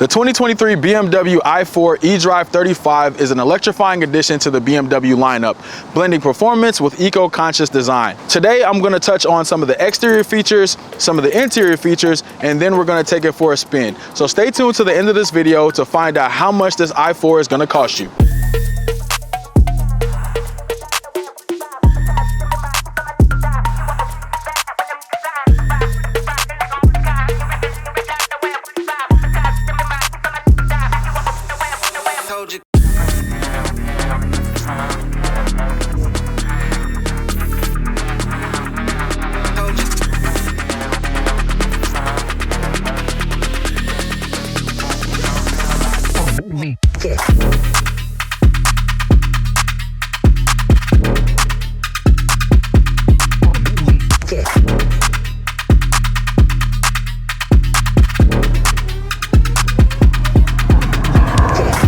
The 2023 BMW i4 eDrive 35 is an electrifying addition to the BMW lineup, blending performance with eco-conscious design. Today, I'm going to touch on some of the exterior features, some of the interior features, and then we're going to take it for a spin. So stay tuned to the end of this video to find out how much this i4 is going to cost you.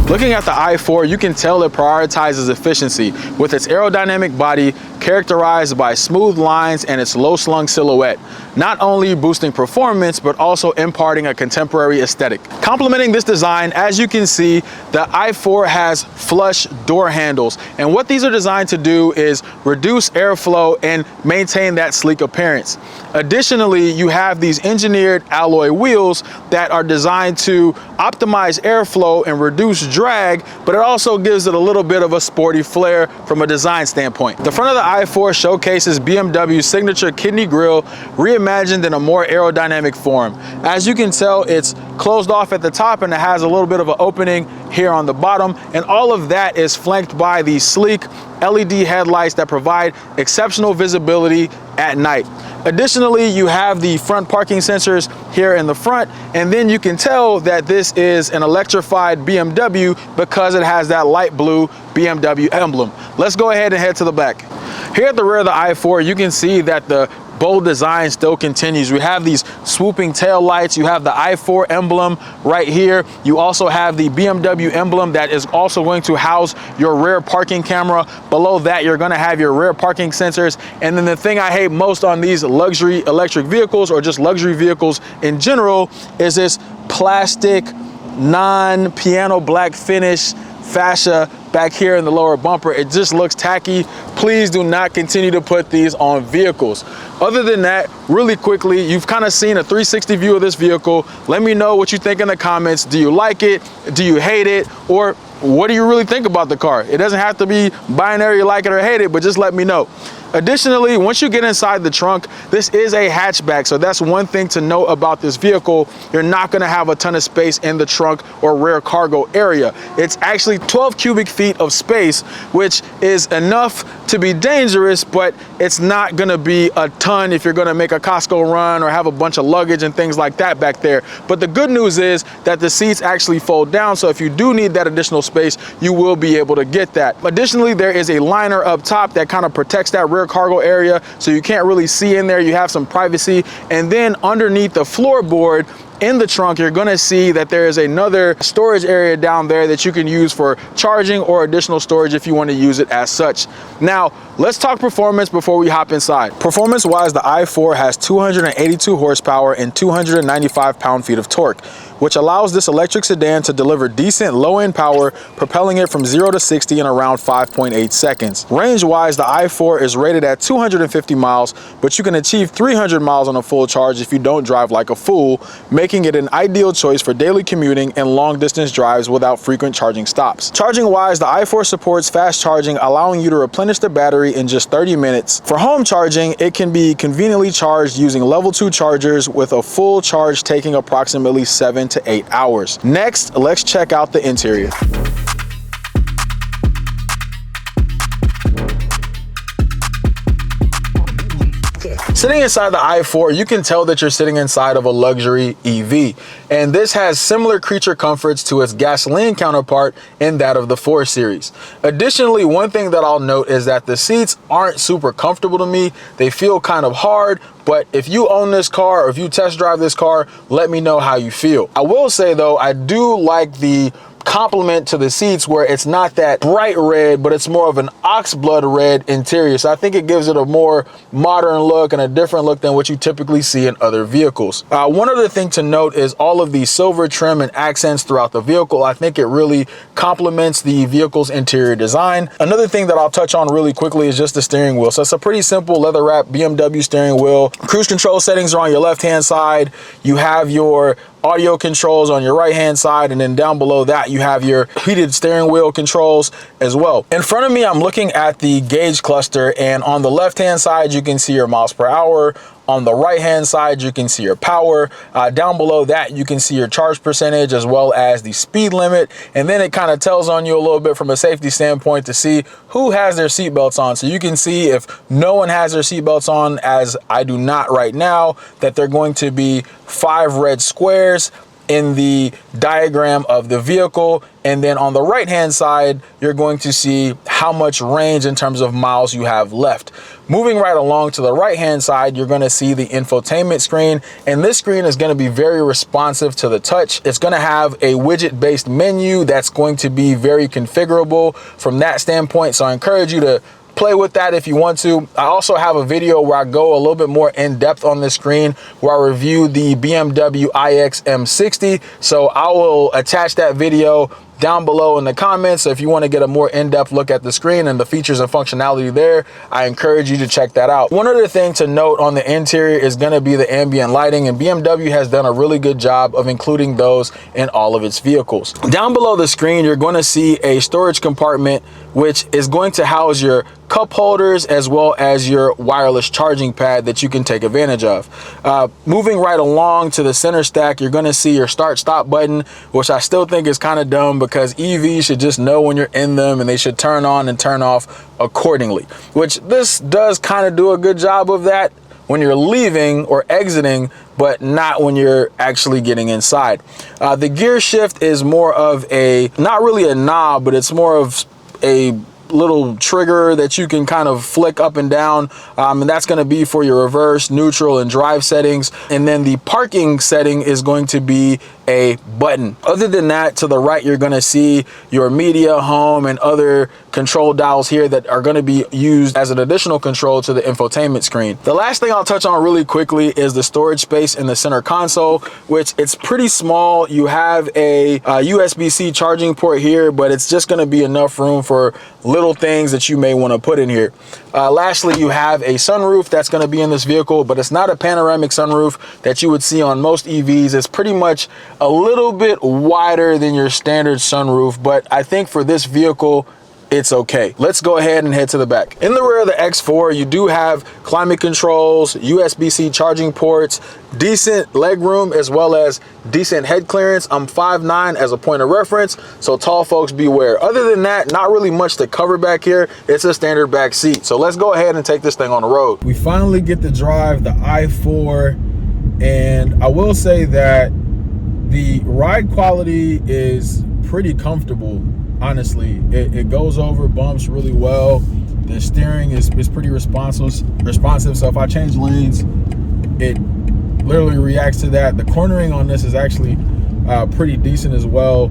Looking at the i4, you can tell it prioritizes efficiency with its aerodynamic body characterized by smooth lines and its low-slung silhouette, not only boosting performance, but also imparting a contemporary aesthetic. Complementing this design, as you can see, the i4 has flush door handles, and what these are designed to do is reduce airflow and maintain that sleek appearance. Additionally, you have these engineered alloy wheels that are designed to optimize airflow and reduce drag, but it also gives it a little bit of a sporty flair from a design standpoint. The front of the i4 showcases BMW's signature kidney grille, reimagined in a more aerodynamic form. As you can tell, it's closed off at the top and it has a little bit of an opening here on the bottom, and all of that is flanked by these sleek LED headlights that provide exceptional visibility at night. Additionally, you have the front parking sensors here in the front, and then you can tell that this is an electrified BMW because it has that light blue BMW emblem. Let's go ahead and head to the back. Here at the rear of the i4, you can see that the bold design still continues. We have these swooping tail lights. You have the i4 emblem right here. You also have the BMW emblem that is also going to house your rear parking camera. Below that, you're going to have your rear parking sensors. And then the thing I hate most on these luxury electric vehicles, or just luxury vehicles in general, is this plastic, non-piano black finish fascia back here in the lower bumper. It just looks tacky. Please do not continue to put these on vehicles. Other than that, really quickly, you've kind of seen a 360 view of this vehicle. Let me know what you think in the comments. Do you like it? Do you hate it? Or what do you really think about the car? It doesn't have to be binary, like it or hate it, but just let me know. Additionally, once you get inside the trunk, this is a hatchback, so that's one thing to know about this vehicle. You're not going to have a ton of space in the trunk or rear cargo area. It's actually 12 cubic feet of space, which is enough to be dangerous, but it's not going to be a ton if you're going to make a Costco run or have a bunch of luggage and things like that back there. But the good news is that the seats actually fold down, so if you do need that additional space, you will be able to get that. Additionally, there is a liner up top that kind of protects that rear cargo area, so you can't really see in there. You have some privacy. And then underneath the floorboard in the trunk, you're going to see that there is another storage area down there that you can use for charging or additional storage if you want to use it as such. Now, let's talk performance before we hop inside. Performance wise, the i4 has 282 horsepower and 295 pound-feet of torque, which allows this electric sedan to deliver decent low-end power, propelling it from 0 to 60 in around 5.8 seconds. Range-wise, the i4 is rated at 250 miles, but you can achieve 300 miles on a full charge if you don't drive like a fool, making it an ideal choice for daily commuting and long-distance drives without frequent charging stops. Charging-wise, the i4 supports fast charging, allowing you to replenish the battery in just 30 minutes. For home charging, it can be conveniently charged using level 2 chargers, with a full charge taking approximately 7 to 8 hours. Next, let's check out the interior. Sitting inside the i4, you can tell that you're sitting inside of a luxury EV, and this has similar creature comforts to its gasoline counterpart in that of the 4 Series. Additionally, one thing that I'll note is that the seats aren't super comfortable to me. They feel kind of hard, but if you own this car or if you test drive this car, let me know how you feel. I will say though, I do like the complement to the seats where it's not that bright red, but it's more of an oxblood red interior. So I think it gives it a more modern look and a different look than what you typically see in other vehicles. One other thing to note is all of the silver trim and accents throughout the vehicle. I think it really complements the vehicle's interior design. Another thing that I'll touch on really quickly is just the steering wheel. So it's a pretty simple leather wrap BMW steering wheel. Cruise control settings are on your left hand side. You have your audio controls on your right hand side, and then down below that you have your heated steering wheel controls as well. In front of me, I'm looking at the gauge cluster, and on the left hand side you can see your miles per hour. On the right hand side you can see your power. Down below that you can see your charge percentage as well as the speed limit, and then it kind of tells on you a little bit from a safety standpoint to see who has their seatbelts on. So you can see if no one has their seatbelts on, as I do not right now, that they're going to be 5 red squares in the diagram of the vehicle. And then on the right hand side you're going to see how much range in terms of miles you have left. Moving right along to the right hand side, you're going to see the infotainment screen, and this screen is going to be very responsive to the touch. It's going to have a widget based menu that's going to be very configurable from that standpoint, so I encourage you to play with that if you want to. I also have a video where I go a little bit more in depth on this screen, where I review the BMW iX M60. So I will attach that video down below in the comments. So if you want to get a more in-depth look at the screen and the features and functionality there, I encourage you to check that out. One other thing to note on the interior is going to be the ambient lighting, and BMW has done a really good job of including those in all of its vehicles. Down below the screen, you're going to see a storage compartment, which is going to house your cup holders as well as your wireless charging pad that you can take advantage of. Moving right along to the center stack, you're going to see your start stop button, which I still think is kind of dumb, because EVs should just know when you're in them and they should turn on and turn off accordingly, which this does kind of do a good job of that when you're leaving or exiting, but not when you're actually getting inside. The gear shift is more of a, not really a knob, but it's more of a little trigger that you can kind of flick up and down, and that's going to be for your reverse, neutral, and drive settings. And then the parking setting is going to be a button. Other than that, to the right you're going to see your media, home, and other control dials here that are going to be used as an additional control to the infotainment screen. The last thing I'll touch on really quickly is the storage space in the center console, which it's pretty small. You have a USB-C charging port here, but it's just going to be enough room for little things that you may want to put in here. Lastly, you have a sunroof that's going to be in this vehicle, but it's not a panoramic sunroof that you would see on most EVs. It's pretty much a little bit wider than your standard sunroof, but I think for this vehicle it's okay. Let's go ahead and head to the back. In the rear of the X4, you do have climate controls, USB-C charging ports, decent leg room, as well as decent head clearance. I'm 5'9" as a point of reference, so tall folks beware. Other than that, not really much to cover back here. It's a standard back seat. So let's go ahead and take this thing on the road. We finally get to drive the i4, and I will say that the ride quality is pretty comfortable. Honestly, it goes over bumps really well. The steering is pretty responsive. So if I change lanes, it literally reacts to that. The cornering on this is actually pretty decent as well.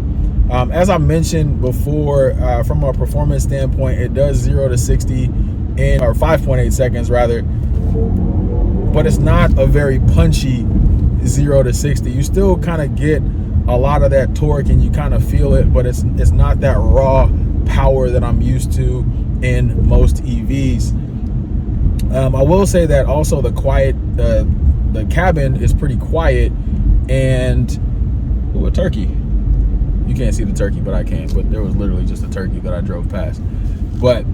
As I mentioned before, from a performance standpoint, it does 0 to 60 in, or 5.8 seconds rather, but it's not a very punchy 0 to 60. You still kind of get a lot of that torque and you kind of feel it, but it's not that raw power that I'm used to in most EVs. I will say that also the cabin is pretty quiet, and ooh, a turkey. You can't see the turkey, but I can. But there was literally just a turkey that I drove past. But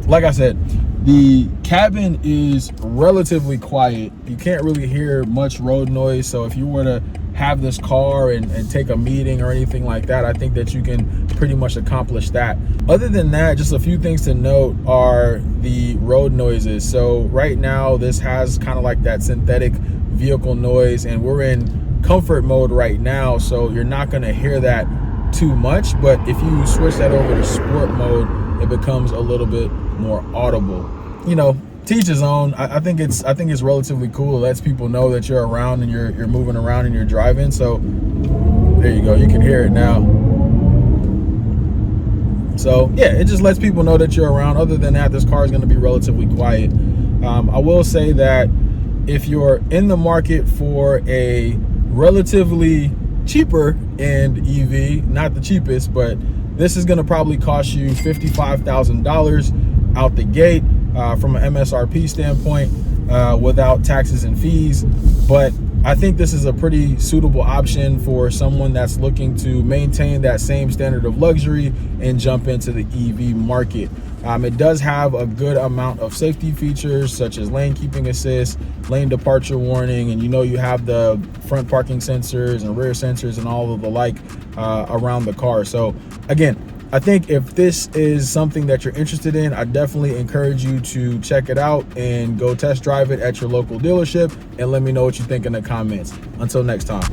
like I said, the cabin is relatively quiet. You can't really hear much road noise. So if you were to have this car and take a meeting or anything like that, I think that you can pretty much accomplish that. Other than that, just a few things to note are the road noises. So right now this has kind of like that synthetic vehicle noise, and we're in comfort mode right now, so you're not going to hear that too much. But if you switch that over to sport mode, it becomes a little bit more audible. You know, to each his own. I think it's relatively cool. It lets people know that you're around and you're moving around and you're driving. So there you go, you can hear it now. So yeah, it just lets people know that you're around. Other than that, this car is going to be relatively quiet. I will say that if you're in the market for a relatively cheaper end EV, not the cheapest, but this is going to probably cost you $55,000 out the gate from an MSRP standpoint, without taxes and fees. But I think this is a pretty suitable option for someone that's looking to maintain that same standard of luxury and jump into the EV market. It does have a good amount of safety features such as lane keeping assist, lane departure warning, and you have the front parking sensors and rear sensors and all of the like around the car. So again, I think if this is something that you're interested in, I definitely encourage you to check it out and go test drive it at your local dealership and let me know what you think in the comments. Until next time.